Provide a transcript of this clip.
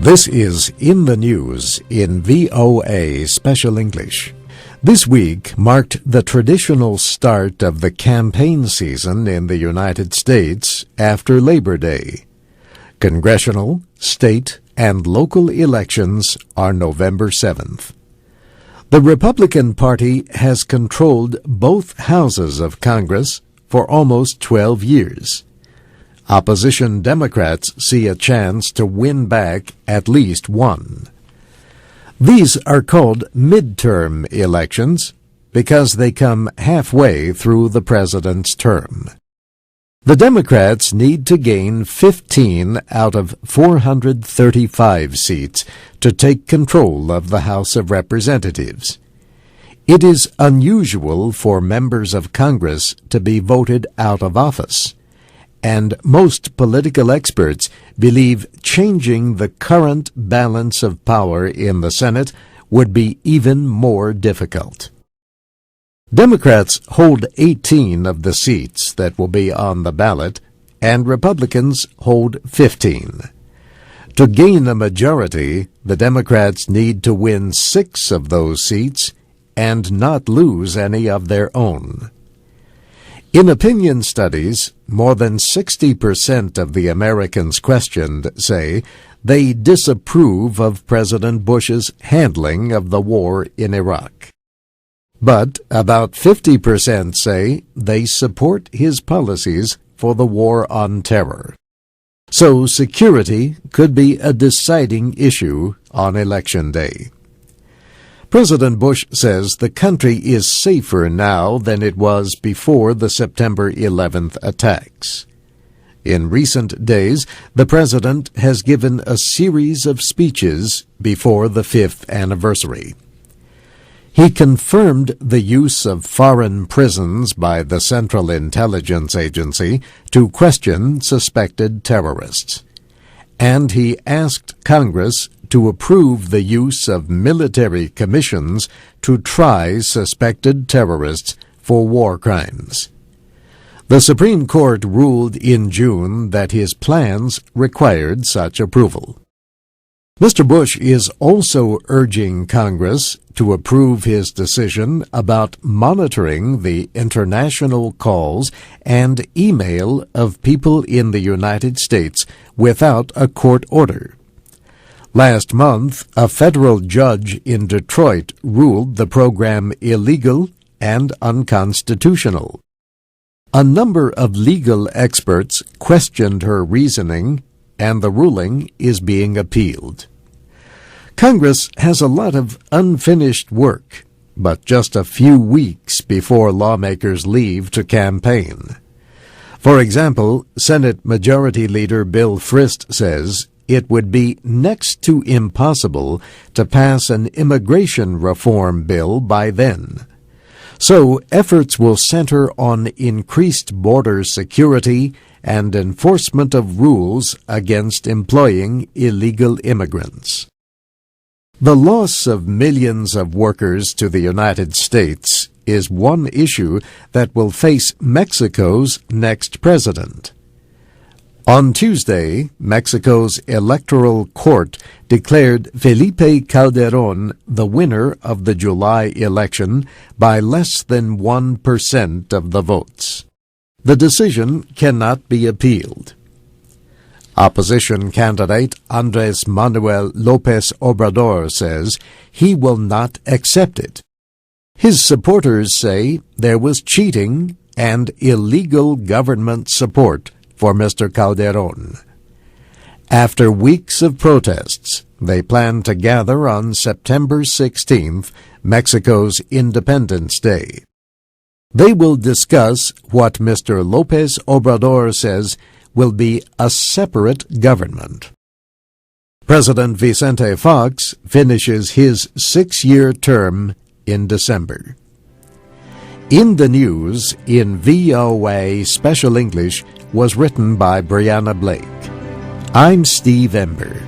This is In the News in VOA Special English. This week marked the traditional start of the campaign season in the United States after Labor Day. Congressional, state, and local elections are November 7th. The Republican Party has controlled both houses of Congress for almost 12 years. Opposition Democrats see a chance to win back at least one. These are called midterm elections because they come halfway through the president's term. The Democrats need to gain 15 out of 435 seats to take control of the House of Representatives. It is unusual for members of Congress to be voted out of office, and most political experts believe changing the current balance of power in the Senate would be even more difficult. Democrats hold 18 of the seats that will be on the ballot, and Republicans hold 15. To gain a majority, the Democrats need to win 6 of those seats and not lose any of their own. In opinion studies, more than 60% of the Americans questioned say they disapprove of President Bush's handling of the war in Iraq. But about 50% say they support his policies for the war on terror. So security could be a deciding issue on Election Day. President Bush says the country is safer now than it was before the September 11th attacks. In recent days, the president has given a series of speeches before the 5th anniversary. He confirmed the use of foreign prisons by the Central Intelligence Agency to question suspected terrorists. And he asked Congress to approve the use of military commissions to try suspected terrorists for war crimes. The Supreme Court ruled in June that his plans required such approval. Mr. Bush is also urging Congress to approve his decision about monitoring the international calls and email of people in the United States without a court order. Last month, a federal judge in Detroit ruled the program illegal and unconstitutional. A number of legal experts questioned her reasoning, and the ruling is being appealed. Congress has a lot of unfinished work, but just a few weeks before lawmakers leave to campaign. For example, Senate Majority Leader Bill Frist says it would be next to impossible to pass an immigration reform bill by then. So efforts will center on increased border security and enforcement of rules against employing illegal immigrants. The loss of millions of workers to the United States is one issue that will face Mexico's next president. On Tuesday, Mexico's electoral court declared Felipe Calderon the winner of the July election by less than 1% of the votes. The decision cannot be appealed. Opposition candidate Andres Manuel Lopez Obrador says he will not accept it. His supporters say there was cheating and illegal government support for Mr. Calderon. After weeks of protests, they plan to gather on September 16th, Mexico's Independence Day. They will discuss what Mr. Lopez Obrador says will be a separate government. President Vicente Fox finishes his 6-year term in December. In the News in VOA Special English was written by Brianna Blake. I'm Steve Ember.